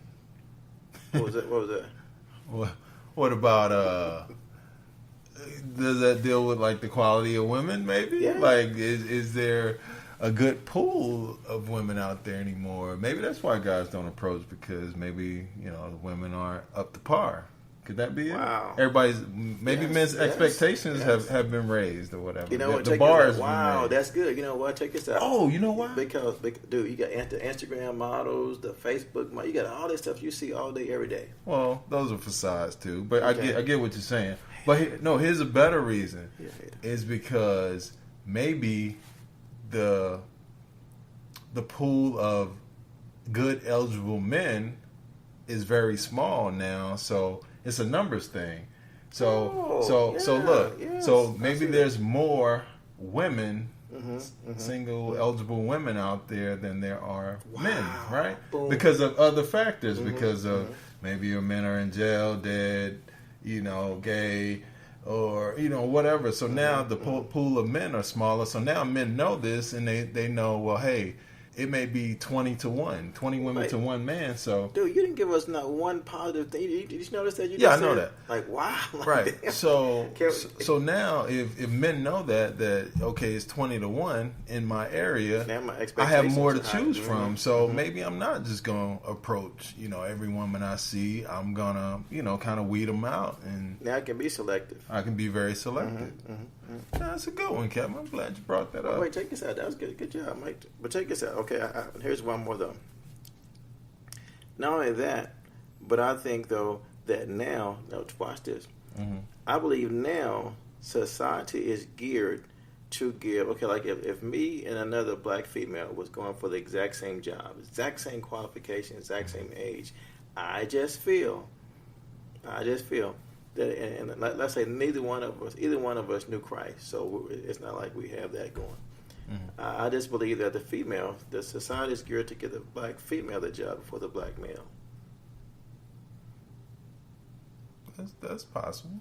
S4: What was that?
S3: What about does that deal with like the quality of women? Maybe like is there a good pool of women out there anymore? Maybe that's why guys don't approach, because maybe the women aren't up to par. Could that be
S4: Wow.
S3: it? Everybody's men's expectations have been raised or whatever.
S4: You know what?
S3: The bars.
S4: Wow, that's good. You know what? Check this out.
S3: Oh, you know why?
S4: Because dude, you got the Instagram models, the Facebook models, you got all this stuff you see all day, every day.
S3: Well, those are facades too. But
S4: Okay.
S3: I get what you're saying. But here's a better reason.
S4: Yeah.
S3: Is because maybe the pool of good eligible men is very small now, so it's a numbers thing. So look,
S4: yes,
S3: so maybe there's more women,
S4: Mm-hmm.
S3: single eligible women out there than there are men, right?
S4: Boom.
S3: Because of other factors, because of maybe your men are in jail, dead, gay, or whatever. So now the pool of men are smaller. So now men know this, and they know, well, hey, it may be 20 to 1, 20 women to 1 man. So,
S4: dude, you didn't give us not one positive thing. Did you notice that?
S3: I know that.
S4: Like, wow.
S3: Right.
S4: Damn.
S3: So now if men know that okay, it's 20 to 1 in my area,
S4: Now my
S3: I have more to
S4: expectations are
S3: choose
S4: high.
S3: from. So maybe I'm not just going to approach, every woman I see. I'm going to, kind of weed them out, and
S4: Now I can be selective.
S3: I can be very selective. Yeah, that's a good one, Kevin. I'm glad you brought that up.
S4: Wait, check this out. That was good. Good job, Mike. But check this out. Okay, here's one more, though. Not only that, but I think, though, that now, watch this. I believe now society is geared to give, okay, like if me and another black female was going for the exact same job, exact same qualification, exact same age, I just feel that, and let's say either one of us knew Christ, so it's not like we have that going. I just believe that the society is geared to give the black female the job before the black male.
S3: That's possible.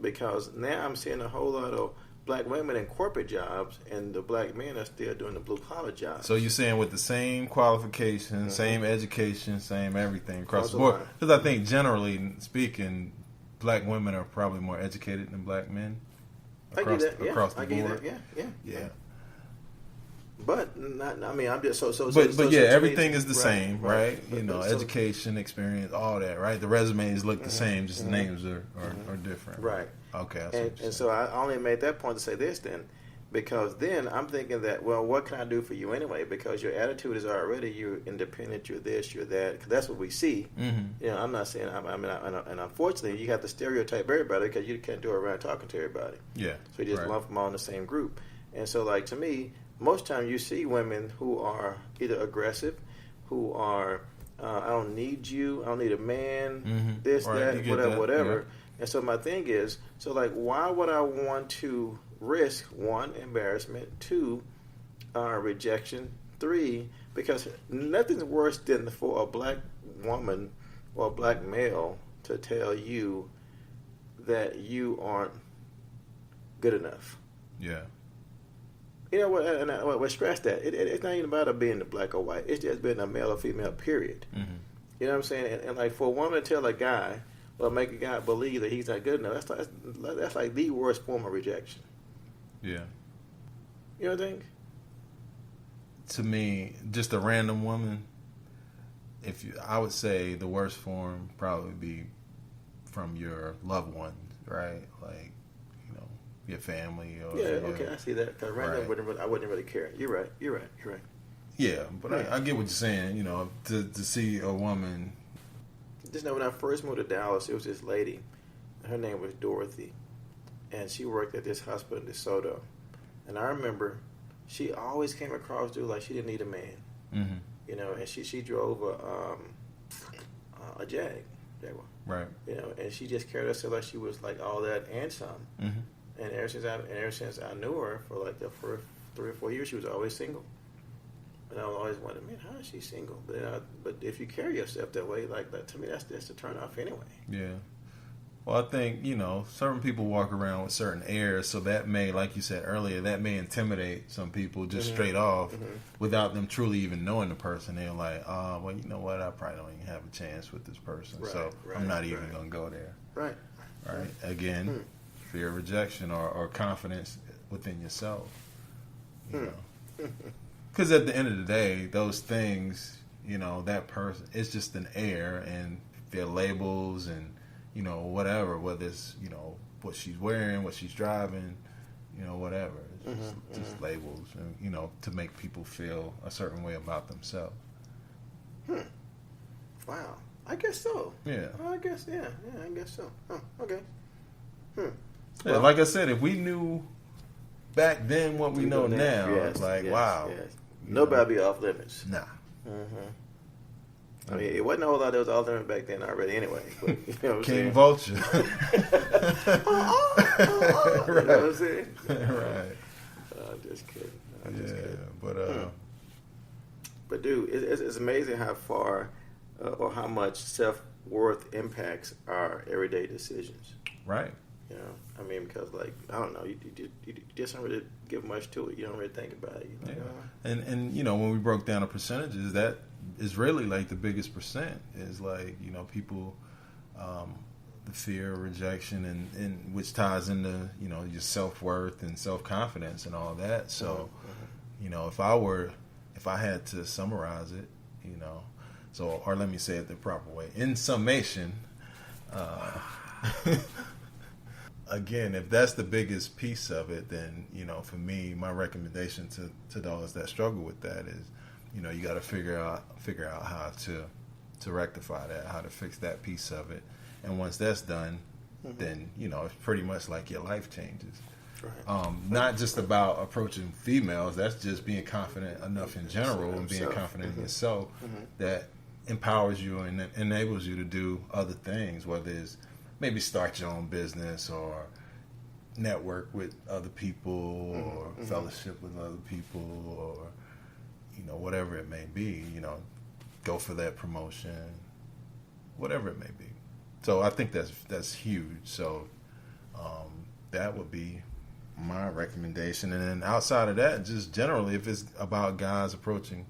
S4: Because now I'm seeing a whole lot of black women in corporate jobs, and the black men are still doing the blue collar jobs.
S3: So you're saying with the same qualifications, same education, same everything across the
S4: Across
S3: board?
S4: the line.
S3: Because I think generally speaking, black women are probably more educated than black men.
S4: I get that.
S3: Across
S4: Yeah,
S3: the
S4: I get
S3: board.
S4: that. Yeah.
S3: Yeah.
S4: But not. I mean, I'm just so.
S3: But
S4: so
S3: yeah,
S4: to me,
S3: everything is the same, right?
S4: But- so-
S3: Education, experience, all that, right? The resumes look the same, just the names are different.
S4: Right.
S3: Okay. I see what you're
S4: And
S3: saying.
S4: so I only made that point to say this then, because then I'm thinking that, well, what can I do for you anyway? Because your attitude is already you're independent, you're this, you're that. 'Cause that's what we see. I'm not saying. And unfortunately, you have to stereotype everybody because you can't do it around talking to everybody.
S3: Yeah.
S4: So you just
S3: right.
S4: lump them all in the same group. And so, like, to me, most time you see women who are either aggressive, who are, I don't need you, I don't need a man, this,
S3: Right, you
S4: that,
S3: get that,
S4: whatever.
S3: yeah.
S4: And so my thing is, so like, why would I want to risk, 1, embarrassment, 2, rejection, 3, because nothing's worse than for a black woman or a black male to tell you that you aren't good enough.
S3: Yeah.
S4: You know what? And well, scratch that. It's not even about it being the black or white. It's just being a male or female. Period. You know what I'm saying? And like for a woman to tell a guy or make a guy believe that he's not good enough, that's like the worst form of rejection.
S3: Yeah.
S4: You know what I think?
S3: To me, just a random woman. I would say the worst form probably be from your loved ones, right? Like, your family or
S4: Yeah. Okay, I see that. Because random, I wouldn't really care. You're right.
S3: Yeah, but I get what you're saying. To see a woman.
S4: Just know when I first moved to Dallas, it was this lady. Her name was Dorothy, and she worked at this hospital in DeSoto. And I remember she always came across dude like she didn't need a man. And she drove a Jag, Jaguar.
S3: Right.
S4: You know, and she just carried herself like she was like all that and some.
S3: Mm-hmm.
S4: And ever since I knew her for like the first 3 or 4 years, she was always single. And I was always wondering, man, how is she single? But if you carry yourself that way, like that, to me, that's a turn off anyway.
S3: Yeah. Well, I think, certain people walk around with certain airs, so that may, like you said earlier, that may intimidate some people just straight off without them truly even knowing the person. They're like, well, you know what? I probably don't even have a chance with this person, so I'm not even going to go there.
S4: Right.
S3: Right. Again, fear of rejection or confidence within yourself. Because at the end of the day, those things, that person, it's just an air, and their labels and, whatever, whether it's, what she's wearing, what she's driving, whatever. It's just labels, and, to make people feel a certain way about themselves.
S4: Wow. I guess so.
S3: Yeah.
S4: I guess so. Oh, okay.
S3: Yeah, well, like I said, if we knew back then what we know now, wow.
S4: Yes. Nobody be off limits.
S3: Nah.
S4: I mean, it wasn't a whole lot that was off limits back then already anyway. But, you know what
S3: King
S4: I'm
S3: Vulture.
S4: Right. You know what I'm saying?
S3: Right.
S4: I'm just kidding. But dude, it's amazing how far or how much self-worth impacts our everyday decisions.
S3: Right.
S4: I mean, because like I don't know, you just don't really give much to it. You don't really think about it. Like,
S3: And when we broke down the percentages, that is really like the biggest percent is like people, the fear of rejection and which ties into your self-worth and self-confidence and all that. So if I had to summarize it, or let me say it the proper way. In summation, again, if that's the biggest piece of it, then, for me, my recommendation to those that struggle with that is, you got to figure out how to rectify that, how to fix that piece of it. And once that's done, then, it's pretty much like your life changes. Right. Not just about approaching females. That's just being confident enough in general and being confident in yourself that empowers you and enables you to do other things, whether it's maybe start your own business or network with other people or fellowship with other people or, whatever it may be, go for that promotion, whatever it may be. So I think that's huge. So that would be my recommendation. And then outside of that, just generally, if it's about guys approaching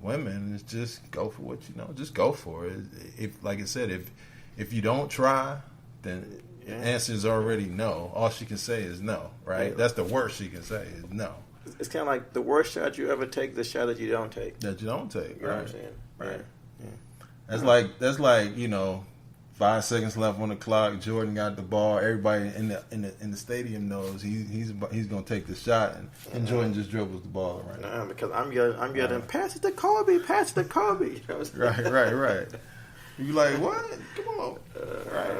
S3: women, it's just go for what just go for it. If, like I said, if you don't try, then the answer is already no. All she can say is no, right? Yeah. That's the worst she can say is no.
S4: It's kind of like the worst shot you ever take, the shot that you don't take.
S3: That you don't take,
S4: you know what I'm saying?
S3: Right. Yeah. That's like 5 seconds left on the clock. Jordan got the ball. Everybody in the stadium knows he's gonna take the shot, and Jordan just dribbles the ball right now.
S4: Because I'm yelling, pass it to Kobe, pass it to Kobe. You know what I'm saying?
S3: Right. You like what? Come on, right?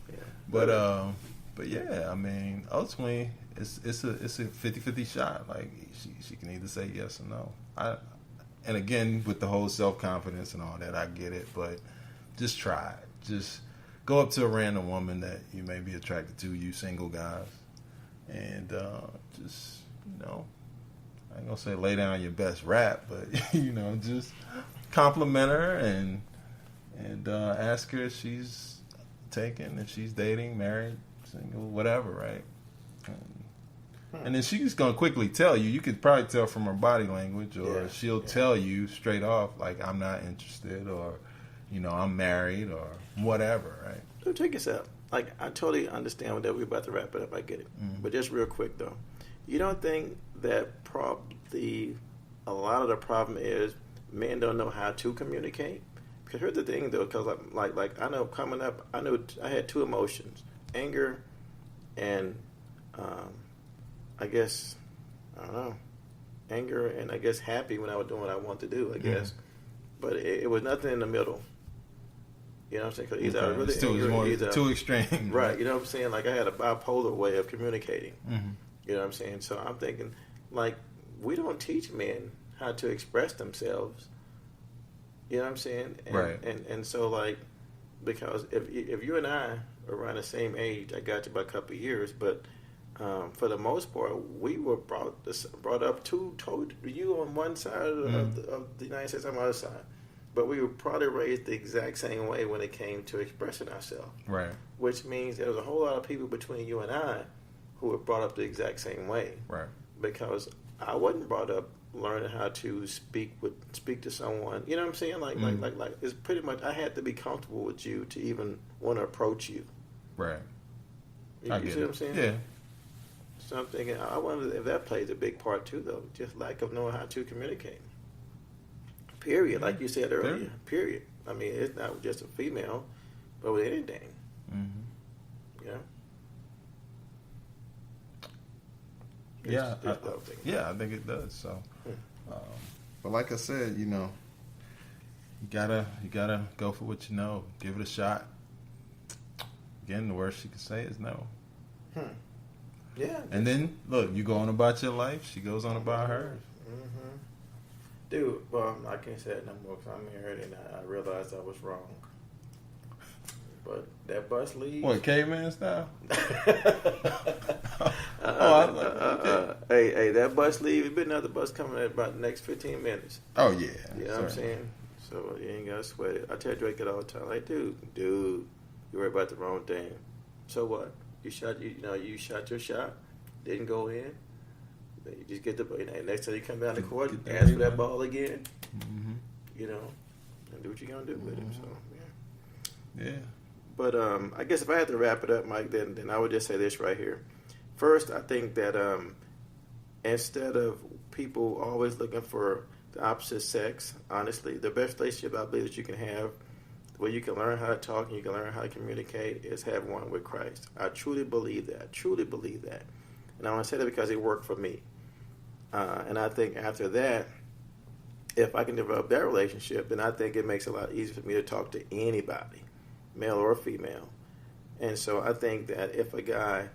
S3: Yeah. But yeah, I mean, ultimately, it's a 50-50 shot. Like she can either say yes or no. And again, with the whole self-confidence and all that, I get it. But just try it. Just go up to a random woman that you may be attracted to, you single guys, and just I ain't gonna say lay down your best rap, but just compliment her and ask her if she's taken, if she's dating, married, single, whatever, right? And then she's going to quickly tell you. You could probably tell from her body language, or she'll tell you straight off, like, I'm not interested, or, I'm married, or whatever, right?
S4: So check this out. Like, I totally understand that we're about to wrap it up. I get it. But just real quick, though. You don't think that probably a lot of the problem is men don't know how to communicate? Because here's the thing, though, because like I know coming up, I knew I had two emotions, anger and I guess, I don't know, anger and I guess happy when I was doing what I wanted to do, I guess. But it was nothing in the middle. You know what I'm saying? Because either I was really angry,
S3: too extreme.
S4: Right, you know what I'm saying? Like I had a bipolar way of communicating. You know what I'm saying? So I'm thinking, like, we don't teach men how to express themselves. You know what I'm saying? And,
S3: right.
S4: And so, like, Because if you and I are around the same age, I got you by a couple of years, but for the most part, we were brought up told you on one side of the United States, on the other side. But we were probably raised the exact same way when it came to expressing ourselves.
S3: Right.
S4: Which means there was a whole lot of people between you and I who were brought up the exact same way.
S3: Right.
S4: Because I wasn't brought up learning how to speak to someone. You know what I'm saying? Like it's pretty much I had to be comfortable with you to even want to approach you.
S3: Right.
S4: You
S3: I get
S4: see
S3: it.
S4: what I'm saying?
S3: Yeah.
S4: So I'm thinking, I wonder if that plays a big part too, though. Just lack of knowing how to communicate. Period. Like you said earlier. Period. I mean, it's not just a female, but with anything.
S3: Mm-hmm.
S4: You know?
S3: I think it does. So, but like I said, you know, you gotta go for what you know. Give it a shot. Again, the worst she can say is no.
S4: Yeah.
S3: And then look, you go on about your life. She goes on about hers.
S4: Mm-hmm. Dude, well, I can't say it no more because I'm married and I realized I was wrong. But that bus leaves.
S3: What, caveman style?
S4: Hey, that bus leaves. There's been another bus coming in about the next 15 minutes.
S3: Oh, yeah.
S4: You know what I'm saying? So you ain't got to sweat it. I tell Drake it all the time. Like, dude, you worry about the wrong thing. So what? You shot your shot. Didn't go in. Then you just get the next time you come down the court, ask for that ball again.
S3: Mm-hmm.
S4: You know, and do what you're gonna do with him. So
S3: yeah.
S4: But I guess if I had to wrap it up, Mike, then I would just say this right here. First, I think that instead of people always looking for the opposite sex, honestly, the best relationship I believe that you can have, where you can learn how to talk and you can learn how to communicate, is have one with Christ. I truly believe that. And I want to say that because it worked for me. And I think after that, if I can develop that relationship, then I think it makes it a lot easier for me to talk to anybody, male or female. And so I think that if a guy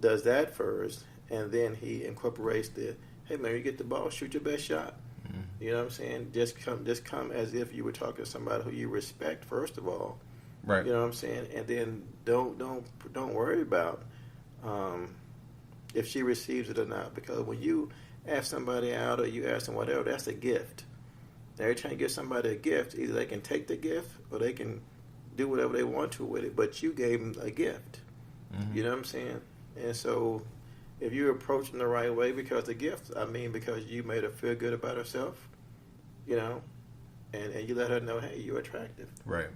S4: does that first, and then he incorporates hey man, you get the ball, shoot your best shot. Mm-hmm. You know what I'm saying? Just come as if you were talking to somebody who you respect first of all.
S3: Right.
S4: You know what I'm saying? And then don't worry about if she receives it or not, because when you ask somebody out or you ask them whatever, that's a gift. Every time you give somebody a gift, either they can take the gift or they can do whatever they want to with it, but you gave them a gift. Mm-hmm. You know what I'm saying? And so if you approach them the right way, because because you made her feel good about herself, you know, and you let her know, hey, you're attractive.
S3: Right.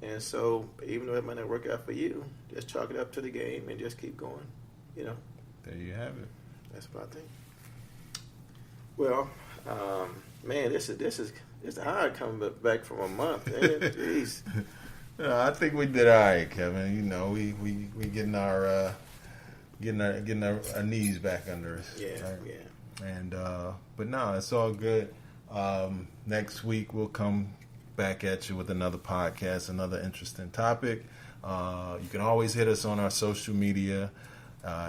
S4: And so even though it might not work out for you, just chalk it up to the game and just keep going, you know.
S3: There you have it.
S4: That's what I think. Well, man, this is hard coming back from a month. Jeez.
S3: I think we did all right, Kevin. You know, we getting our knees back under us.
S4: Yeah,
S3: right?
S4: yeah.
S3: And but no, it's all good. Next week we'll come back at you with another podcast, another interesting topic. You can always hit us on our social media.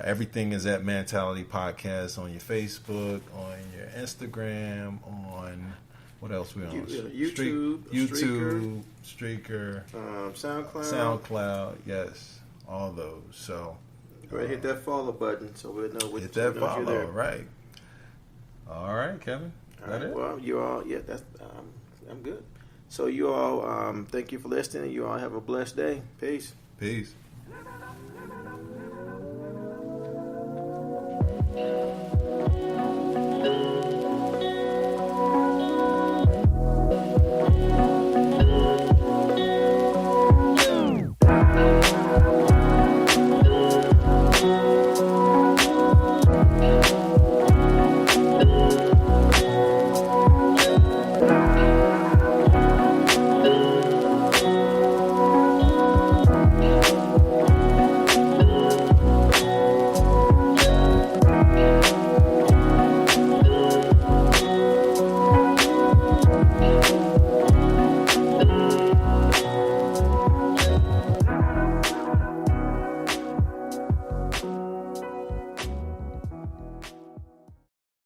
S3: Everything is at Mantality Podcast on your Facebook, on your Instagram, on what else we on?
S4: YouTube,
S3: Streaker,
S4: SoundCloud.
S3: Yes, all those. So
S4: go ahead, hit that follow button so we'll know
S3: hit that follow.
S4: You're there.
S3: Right. All right, Kevin.
S4: All right. Well, you all, that's I'm good. So you all, thank you for listening. You all have a blessed day. Peace.
S3: Peace.